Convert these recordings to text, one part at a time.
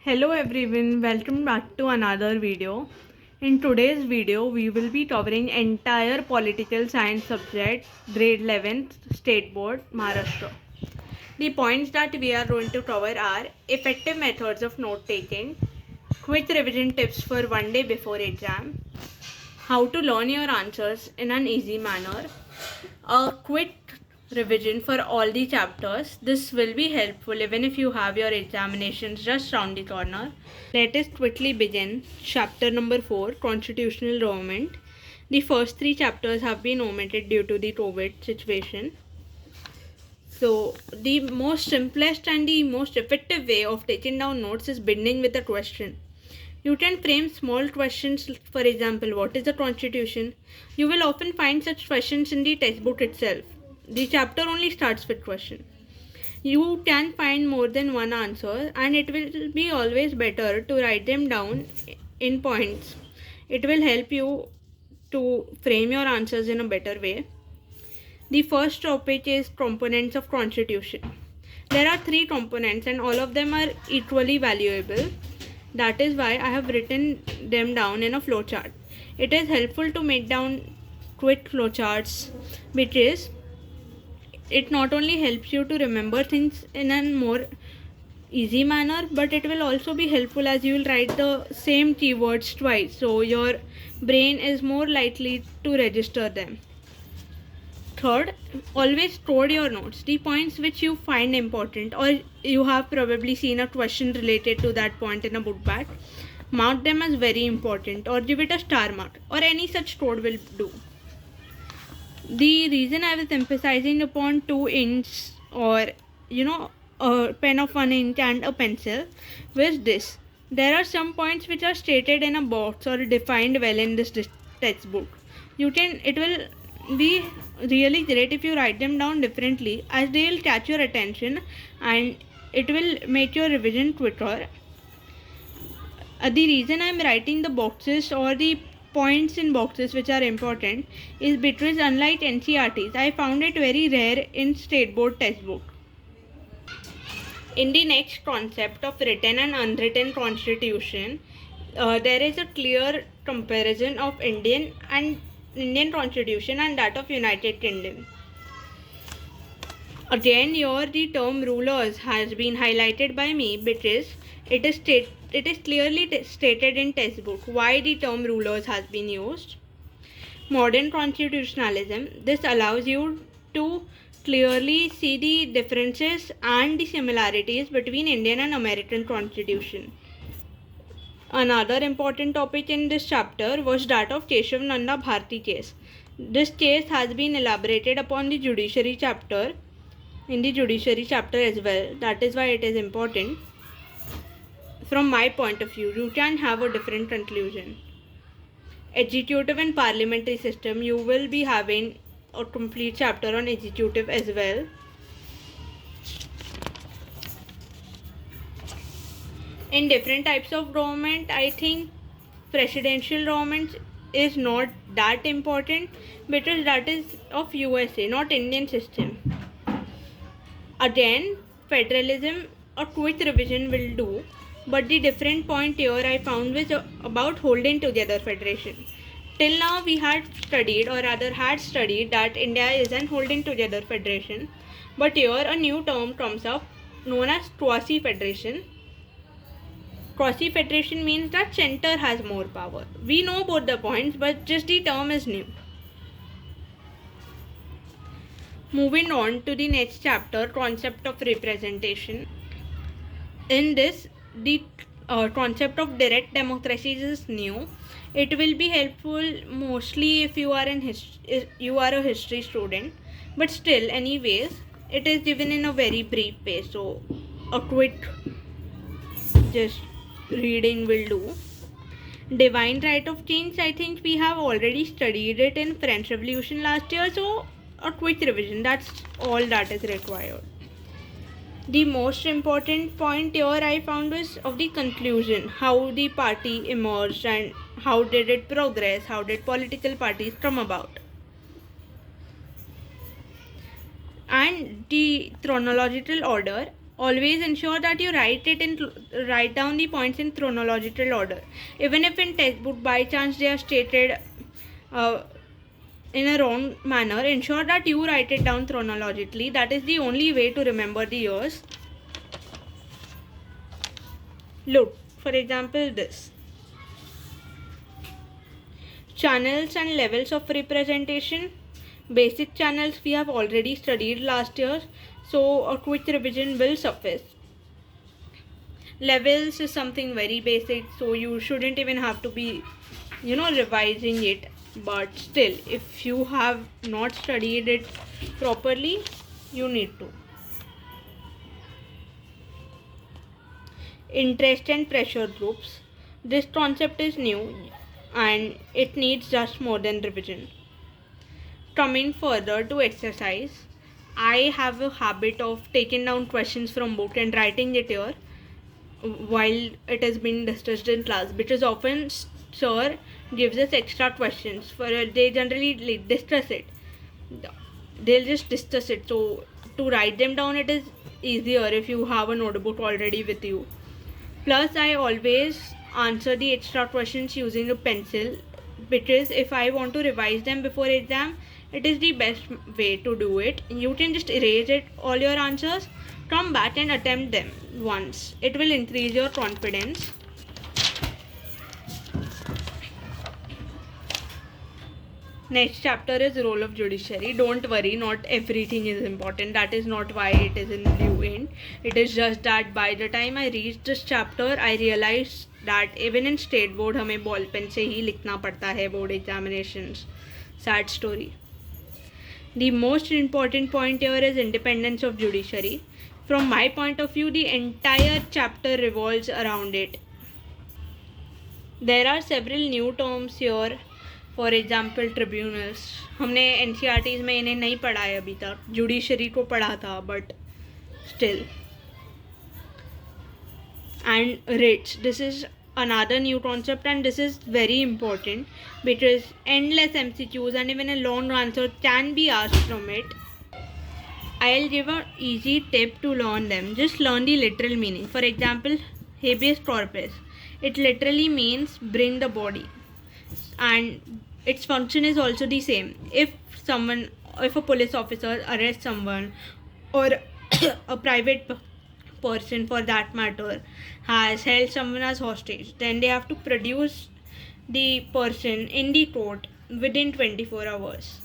Hello everyone, welcome back to another video. In today's video, we will be covering entire political science subject, grade 11th State Board, Maharashtra. The points that we are going to cover are effective methods of note taking, quick revision tips for one day before exam, how to learn your answers in an easy manner, a quick revision for all the chapters. This will be helpful even if you have your examinations just round the corner. Let us quickly begin. Chapter number 4, Constitutional Government. The first three chapters have been omitted due to the COVID situation. So the most simplest and the most effective way of taking down notes is beginning with a question. You can frame small questions, for example, what is the constitution? You will often find such questions in the textbook itself. The chapter only starts with question. You can find more than one answer and it will be always better to write them down in points. It will help you to frame your answers in a better way. The first topic is components of constitution. There are three components and all of them are equally valuable. That is why I have written them down in a flowchart. It is helpful to make down quick flowcharts, which is it not only helps you to remember things in a more easy manner, but it will also be helpful as you will write the same keywords twice, so your brain is more likely to register them. Third, always code your notes, the points which you find important or you have probably seen a question related to that point in a book bag. Mark them as very important or give it a star mark or any such code will do. The reason I was emphasizing upon 2 inch or a pen of 1 inch and a pencil was this. There are some points which are stated in a box or defined well in this textbook. It will be really great if you write them down differently as they will catch your attention and it will make your revision quicker. The reason I am writing the boxes or the points in boxes which are important is because unlike NCERTs, I found it very rare in state board textbook. In the next concept of written and unwritten constitution, there is a clear comparison of Indian constitution and that of United Kingdom. Again, here the term rulers has been highlighted by me because it is clearly stated in textbook why the term rulers has been used. Modern constitutionalism. This allows you to clearly see the differences and the similarities between Indian and American constitution. Another important topic in this chapter was that of Keshav Nanda Bharti case. This case has been elaborated upon the Judiciary chapter in the Judiciary chapter as well. That is why it is important. From my point of view, you can have a different conclusion. Executive and parliamentary system, you will be having a complete chapter on executive as well. In different types of government, I think presidential government is not that important because that is of USA, not Indian system. Again, federalism, a quick revision will do, but the different point here I found was about holding together federation. Till now we had studied that India is an holding together federation, but here a new term comes up known as quasi-federation. Quasi-federation means that center has more power. We know both the points, but just the term is new. Moving on to the next chapter, concept of representation. In this, the concept of direct democracy is new. It will be helpful mostly if you are a history student, but still, anyways, it is given in a very brief way. So, a quick just reading will do. Divine right of change, I think we have already studied it in French Revolution last year, so a quick revision, that's all that is required. The most important point here I found was of the conclusion, how the party emerged and how did it progress, how did political parties come about. And the chronological order Always ensure that you write down the points in chronological order. Even if in textbook by chance they are stated in a wrong manner, ensure that you write it down chronologically. That is the only way to remember the years. Look, for example, this. Channels and levels of representation. Basic channels we have already studied last year, so a quick revision will suffice. Levels is something very basic, so you shouldn't even have to be revising it, but still, if you have not studied it properly, you need to. Interest and pressure groups. This concept is new and it needs just more than revision. Coming further to exercise, I have a habit of taking down questions from book and writing it here while it is being discussed in class, because often sir gives us extra questions for they generally discuss it. They'll just discuss it, so to write them down it is easier if you have a notebook already with you. Plus, I always answer the extra questions using a pencil, because if I want to revise them before exam, it is the best way to do it. You can just erase it, all your answers, come back and attempt them once. It will increase your confidence. Next chapter is role of judiciary. Don't worry, not everything is important. That is not why it is in blue ink. It is just that by the time I reached this chapter, I realized that even in state board हमें ball pen से ही लिखना पड़ता है board examinations. Sad story. The most important point here is independence of judiciary. From my point of view, the entire chapter revolves around it. There are several new terms here. For example tribunals, हमने NCERTs में इन्हें नहीं पढ़ा है अभी तक. Judiciary को पढ़ा था but still. And writs, this is another new concept and this is very important because endless MCQs and even a long answer can be asked from it. I'll give an easy tip to learn them. Just learn the literal meaning. For example, habeas corpus, it literally means bring the body, and its function is also the same. If a police officer arrests someone, or a private person for that matter has held someone as hostage, then they have to produce the person in the court within 24 hours.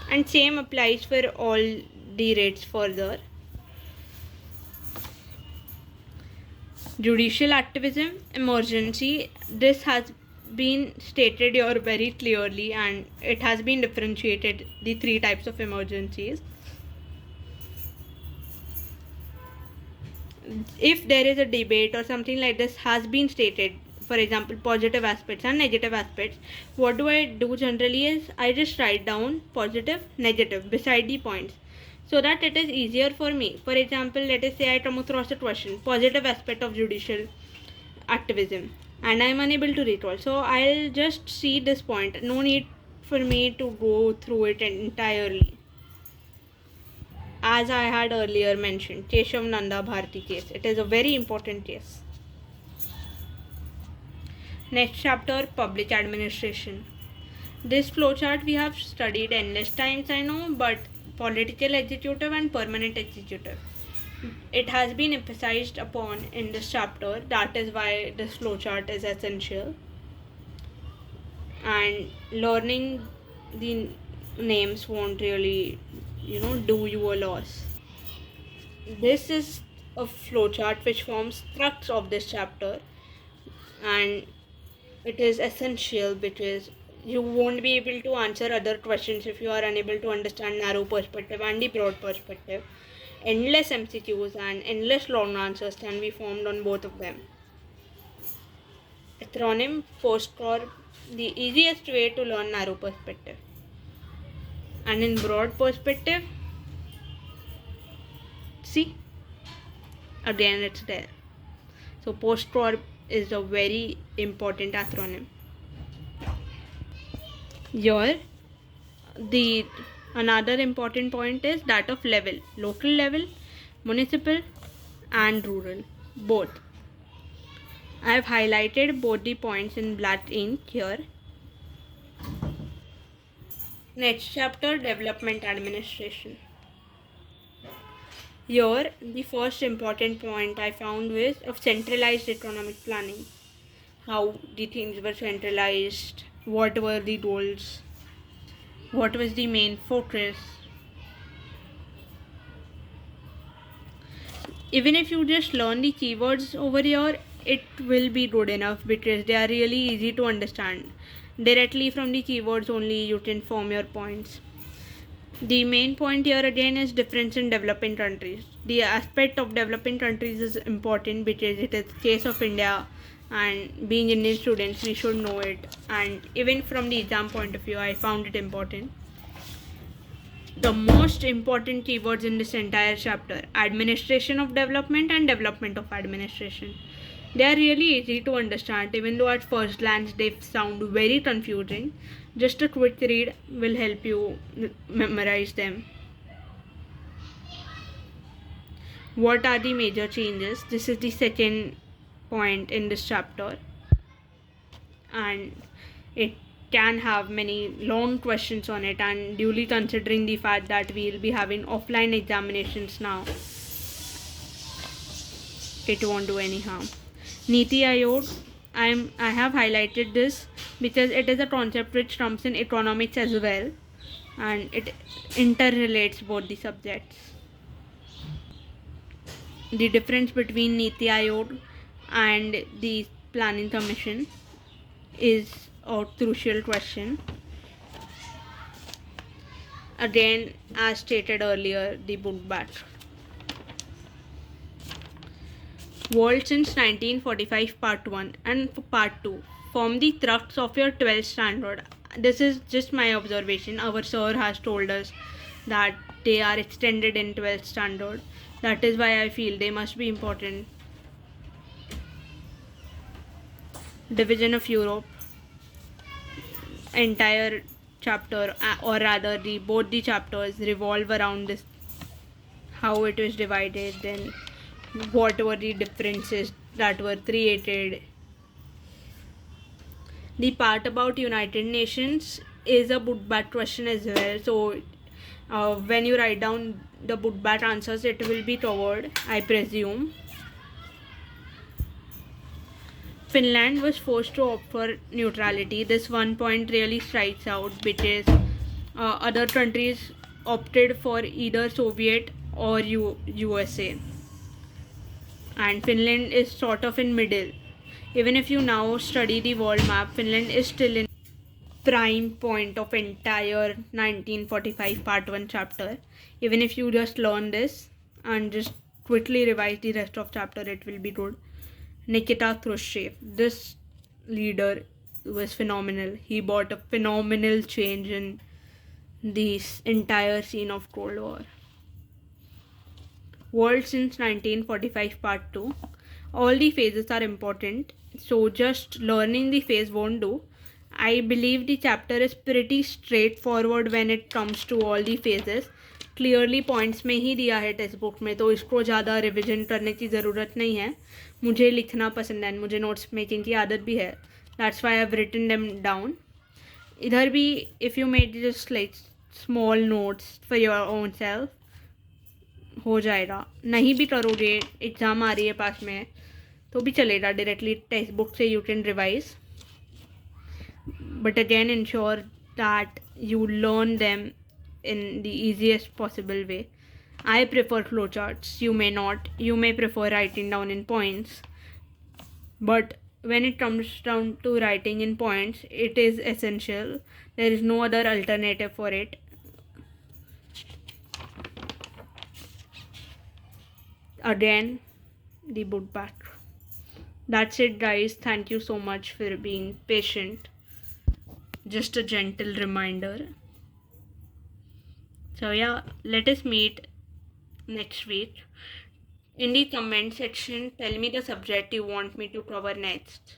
And same applies for all the writs further. Judicial activism, emergency, this has been stated here very clearly and it has been differentiated, the three types of emergencies. If there is a debate or something like this has been stated, for example positive aspects and negative aspects, what do I do generally is I just write down positive, negative beside the points, so that it is easier for me. For example, let us say I come across a question, positive aspect of judicial activism, and I am unable to recall, so I'll just see this point. No need for me to go through it entirely. As I had earlier mentioned, Keshav Nanda Bharti case, it is a very important case. Next chapter, public administration. This flowchart we have studied endless times, I know, but political executive and permanent executive, it has been emphasized upon in this chapter. That is why this flowchart is essential. And learning the names won't really, do you a loss. This is a flowchart which forms crux of this chapter, and it is essential because you won't be able to answer other questions if you are unable to understand narrow perspective and the broad perspective. Endless MCQs and endless long answers can be formed on both of them. Acronym, post-corp, the easiest way to learn narrow perspective. And in broad perspective, see, again it's there. So post-corp is a very important acronym. Here, the another important point is that of level, local level, municipal and rural, both. I have highlighted both the points in black ink here. Next chapter, development administration. Here, the first important point I found was of centralized economic planning. How the things were centralized, what were the goals, what was the main focus. Even if you just learn the keywords over here, it will be good enough because they are really easy to understand. Directly from the keywords only you can form your points. The main point here again is difference in developing countries. The aspect of developing countries is important because it is case of India, and being Indian students we should know it, and even from the exam point of view I found it important. The most important keywords in this entire chapter: administration of development and development of administration. They are really easy to understand, even though at first glance they sound very confusing. Just a quick read will help you memorize them. What are the major changes? This is the second point in this chapter, and it can have many long questions on it, and duly considering the fact that we will be having offline examinations now, it won't do any harm. Niti Aayog, I have highlighted this because it is a concept which comes in economics as well, and it interrelates both the subjects. The difference between Niti Aayog and the Planning Commission is a crucial question. Again, as stated earlier, the book back. World since 1945 Part 1 and Part 2 form the crux of your 12th standard. This is just my observation. Our sir has told us that they are extended in 12th standard. That is why I feel they must be important. Division of Europe. Entire chapter, or rather both the chapters revolve around this, how it was divided, then what were the differences that were created. The part about United Nations is a book back question as well, so when you write down the book back answers, it will be covered, I presume. Finland was forced to opt for neutrality. This one point really strikes out because other countries opted for either Soviet or USA, and Finland is sort of in middle. Even if you now study the world map, Finland is still in prime point of entire 1945 part 1 chapter. Even if you just learn this and just quickly revise the rest of chapter, it will be good. Nikita Khrushchev, this leader was phenomenal. He brought a phenomenal change in the entire scene of Cold War. World since 1945 part 2. All the phases are important, so just learning the phase won't do. I believe the chapter is pretty straightforward when it comes to all the phases. Clearly points में ही दिया है text book में, तो इसको ज़्यादा revision करने की ज़रूरत नहीं है. मुझे लिखना पसंद है, मुझे नोट्स मेकिंग की आदत भी है. That's why I have written them down. इधर भी if you made just like small notes for your own self हो जाएगा. नहीं भी करोगे, एग्ज़ाम आ रही है पास में, तो भी चलेगा. डायरेक्टली टेक्स्ट बुक से you can revise, but again ensure that you learn them in the easiest possible way. I prefer flowcharts. You may not. You may prefer writing down in points. But when it comes down to writing in points, it is essential. There is no other alternative for it. Again, the book back. That's it, guys. Thank you so much for being patient. Just a gentle reminder. So yeah, let us meet next week. In the comment section, tell me the subject you want me to cover next.